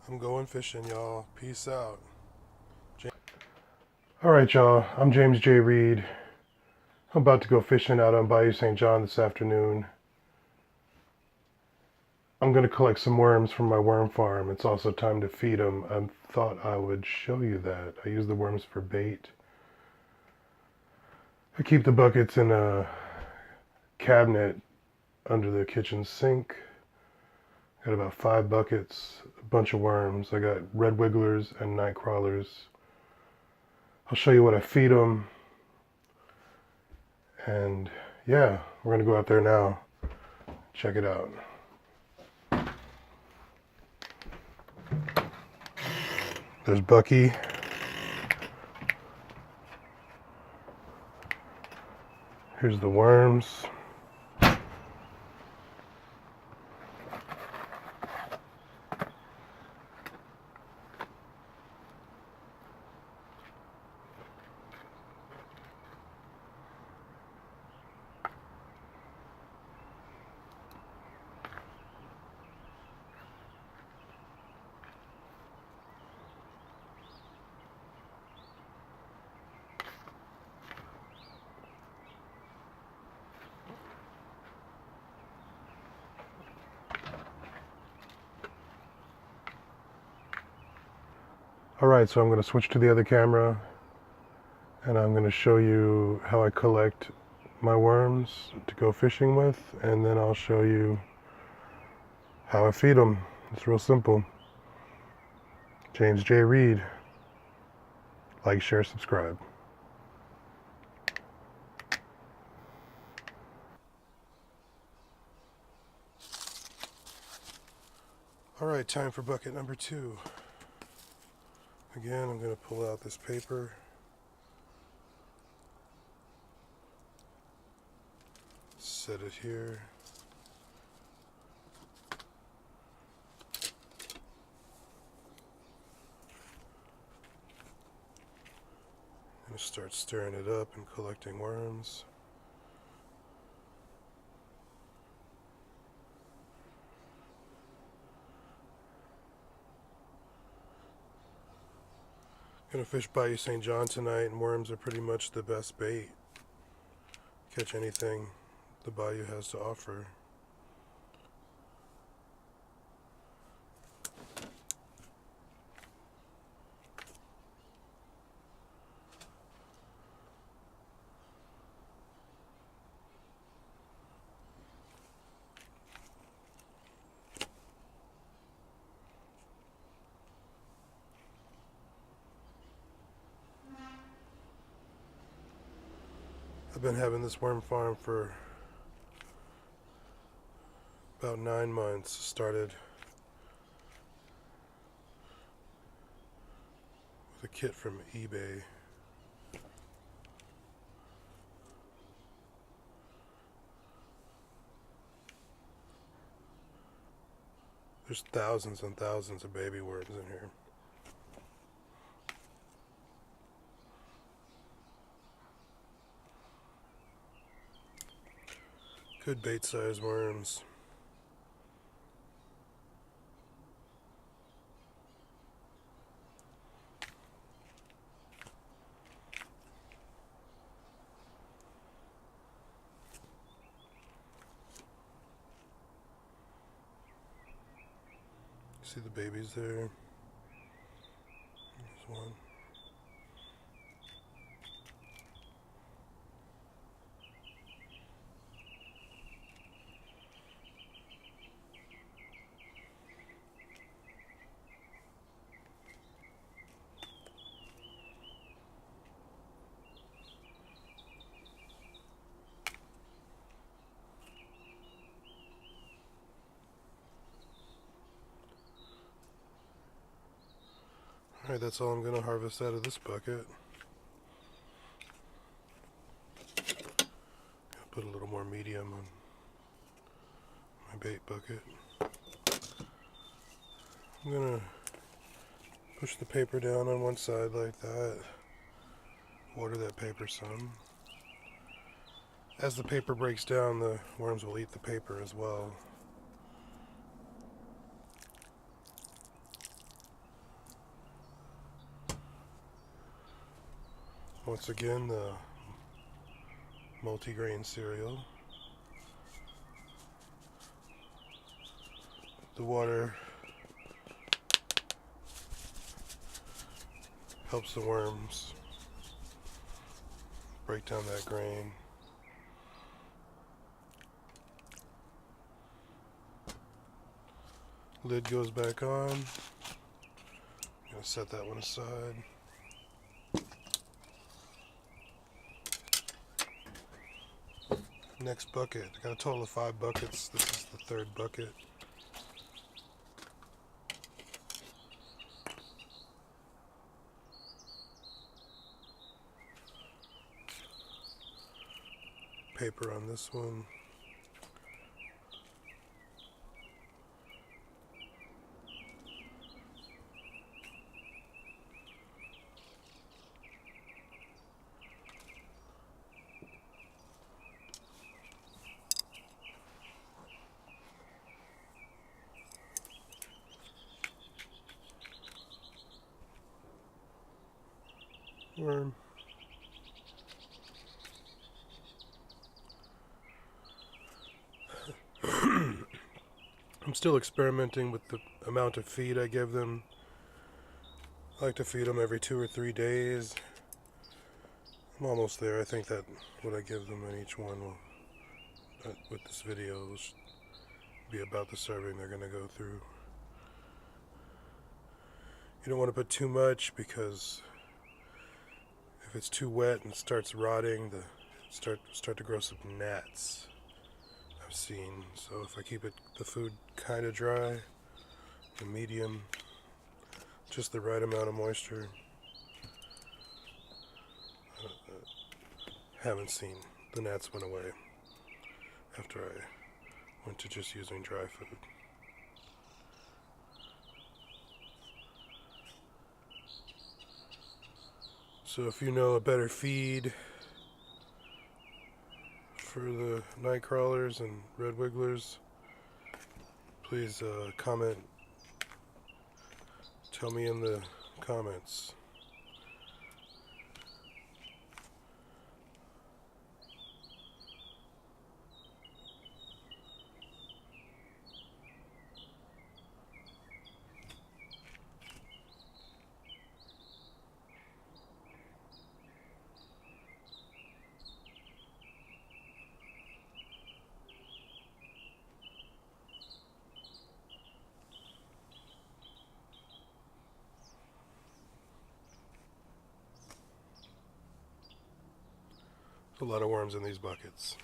I'm going fishing, y'all. Peace out. Alright, y'all. I'm James J. Reed. I'm about to go fishing out on Bayou St. John this afternoon. I'm going to collect some worms from my worm farm. It's also time to feed them. I thought I would show you that. I use the worms for bait. I keep the buckets in a cabinet under the kitchen sink. Got about 5 buckets, a bunch of worms. I got red wigglers and nightcrawlers. I'll show you what I feed them. And yeah, we're going to go out there now. Check it out. There's Bucky. Here's the worms. Alright, so I'm going to switch to the other camera and I'm going to show you how I collect my worms to go fishing with, and then I'll show you how I feed them. It's real simple. James J. Reed. Like, share, subscribe. Alright, time for bucket number 2. Again, I'm going to pull out this paper. Set it here. I'm going to start stirring it up and collecting worms. Gonna fish Bayou St. John tonight, and worms are pretty much the best bait. Catch anything the bayou has to offer. I've been having this worm farm for about 9 months. Started with a kit from eBay. There's thousands and thousands of baby worms in here. Good bait size worms. See the babies there? There's one. Alright, that's all I'm going to harvest out of this bucket. Put a little more medium on my bait bucket. I'm going to push the paper down on one side like that. Water that paper some. As the paper breaks down, the worms will eat the paper as well. Once again, the multigrain cereal. The water helps the worms break down that grain. Lid goes back on. I'm gonna set that one aside. Next bucket. I got a total of 5 buckets. This is the 3rd bucket. Paper on this one. Worm. I'm still experimenting with the amount of feed I give them. I like to feed them every 2 or 3 days. I'm almost there. I think that what I give them in each one will, with this video, will be about the serving they're going to go through. You don't want to put too much, because if it's too wet and starts rotting, start to grow some gnats, I've seen. So if I keep the food kind of dry, the medium, just the right amount of moisture, haven't seen the gnats went away after I went to just using dry food. So if you know a better feed for the Nightcrawlers and red wigglers, please comment. Tell me in the comments. A lot of worms in these buckets.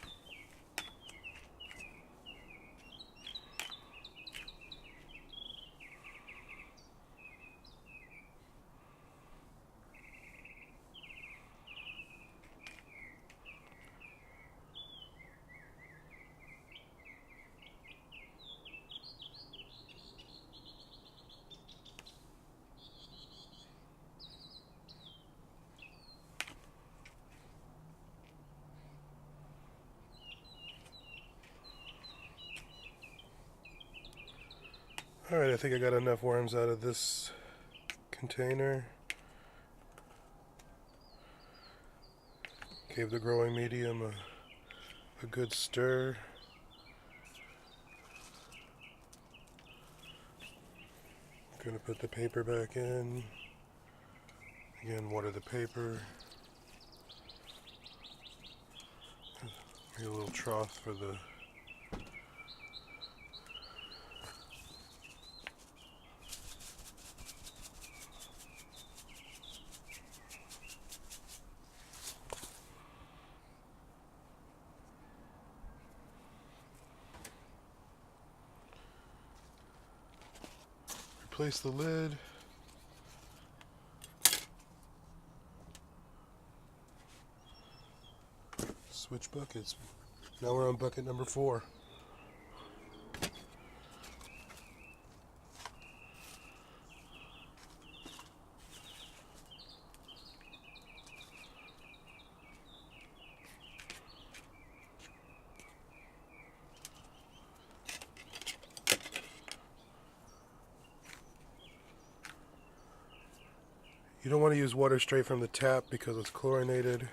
Alright, I think I got enough worms out of this container. Gave the growing medium a good stir. I'm going to put the paper back in. Again, water the paper. Make a little trough for the replace the lid. Switch buckets. Now we're on bucket number 4. You don't want to use water straight from the tap because it's chlorinated.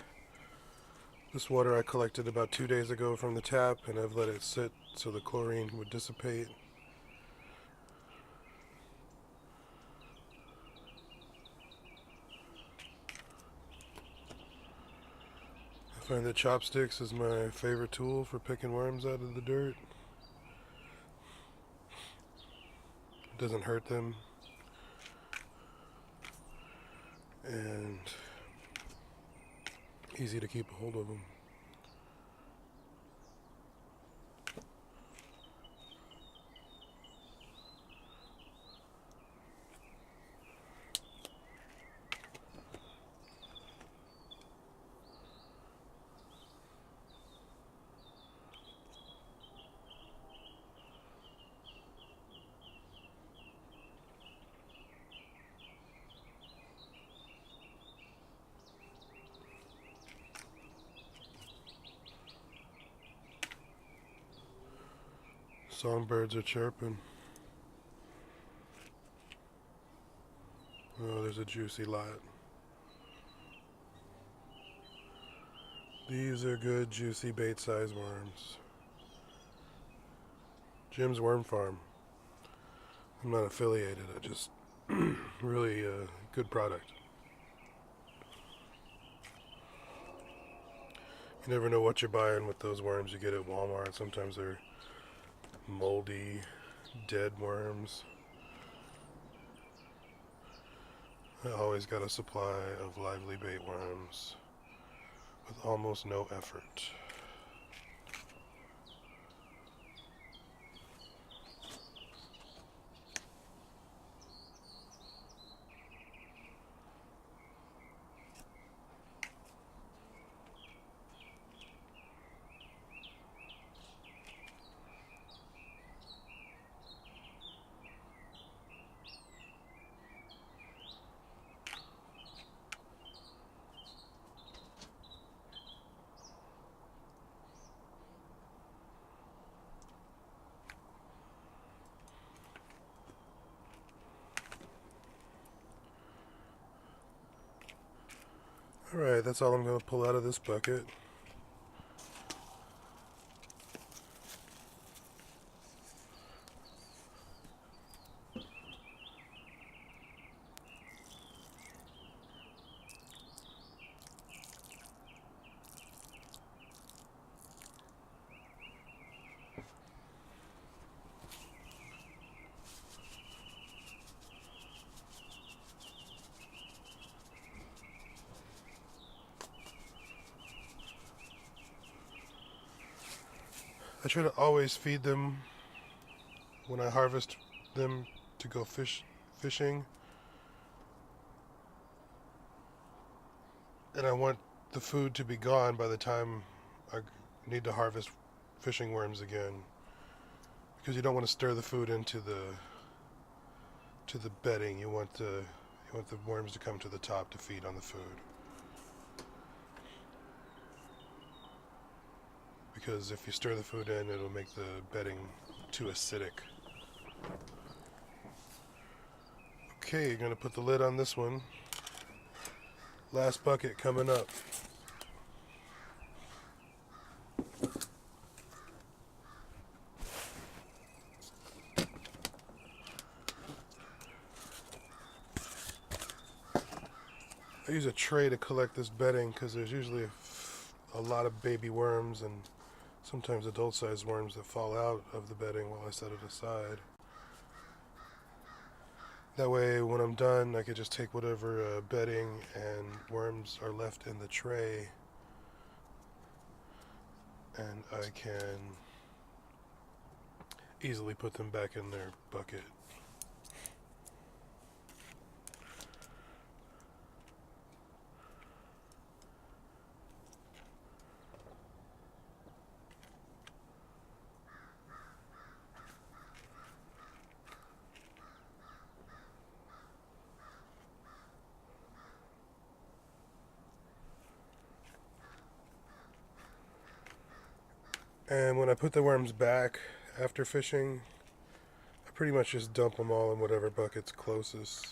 This water I collected about 2 days ago from the tap, and I've let it sit so the chlorine would dissipate. I find that chopsticks is my favorite tool for picking worms out of the dirt. It doesn't hurt them, and easy to keep a hold of them. Songbirds are chirping. Oh, there's a juicy lot. These are good, juicy, bait-sized worms. Jim's Worm Farm. I'm not affiliated, I just really good product. You never know what you're buying with those worms you get at Walmart. Sometimes they're moldy, dead worms. I always got a supply of lively bait worms with almost no effort. Alright, that's all I'm going to pull out of this bucket. I try to always feed them when I harvest them to go fishing. And I want the food to be gone by the time I need to harvest fishing worms again. Because you don't want to stir the food into the bedding. You want the worms to come to the top to feed on the food. Because if you stir the food in, it'll make the bedding too acidic. Okay, you're going to put the lid on this one. Last bucket coming up. I use a tray to collect this bedding because there's usually a lot of baby worms and sometimes adult-sized worms that fall out of the bedding while I set it aside. That way, when I'm done, I can just take whatever bedding and worms are left in the tray, and I can easily put them back in their bucket. And when I put the worms back after fishing, I pretty much just dump them all in whatever bucket's closest.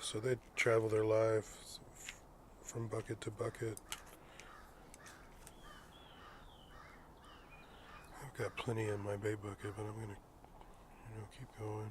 So they travel their lives from bucket to bucket. I've got plenty in my bait bucket, but I'm gonna, keep going.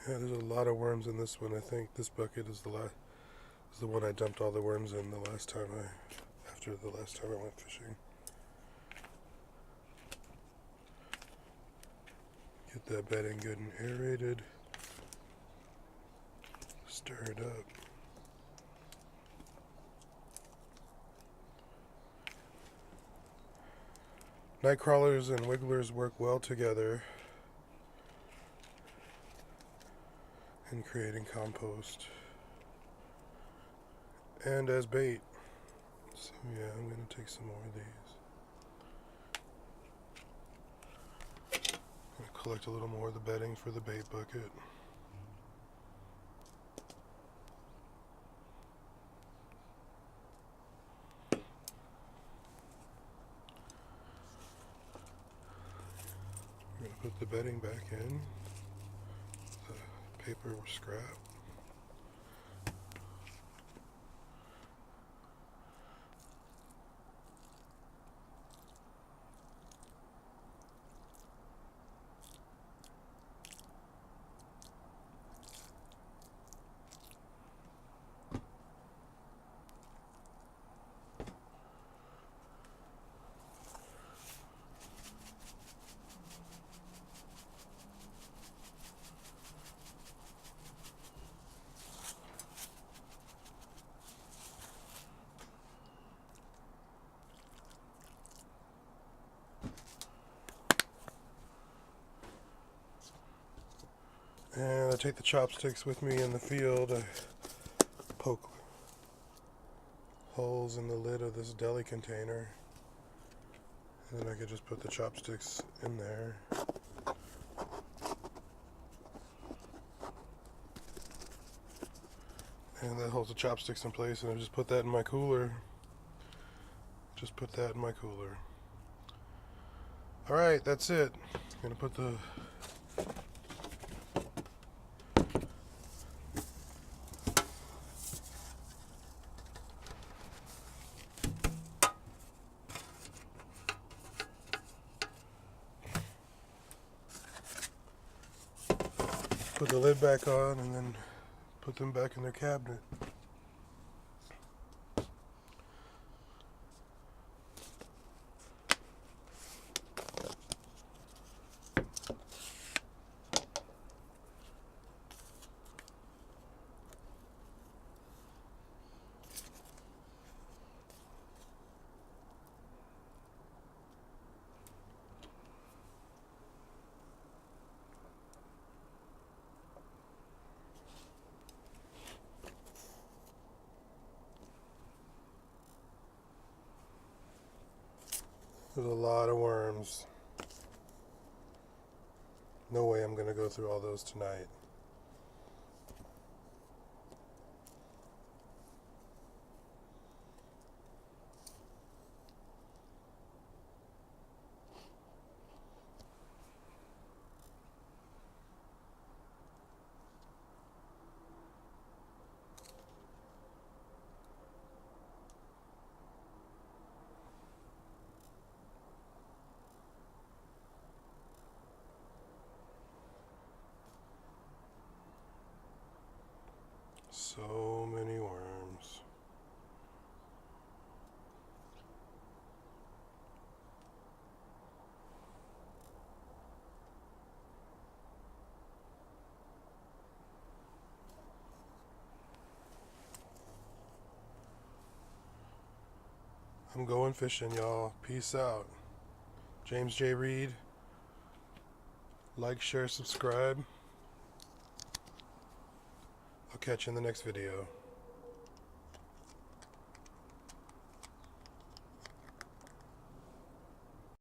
Yeah, there's a lot of worms in this one. I think this bucket is the one I dumped all the worms in after the last time I went fishing. Get that bedding good and aerated. Stir it up. Nightcrawlers and wigglers work well together in creating compost and as bait. So yeah, I'm going to take some more of these. I'm going to collect a little more of the bedding for the bait bucket. I'm going to put the bedding back in. The paper was scrap. And I take the chopsticks with me in the field. I poke holes in the lid of this deli container. And then I could just put the chopsticks in there. And that holds the chopsticks in place, and I just put that in my cooler. Alright, that's it. I'm gonna put the lid back on and then put them back in their cabinet. There's a lot of worms. No way I'm going to go through all those tonight. So many worms. I'm going fishing, y'all. Peace out. James J. Reed. Like, share, subscribe. I'll catch you in the next video.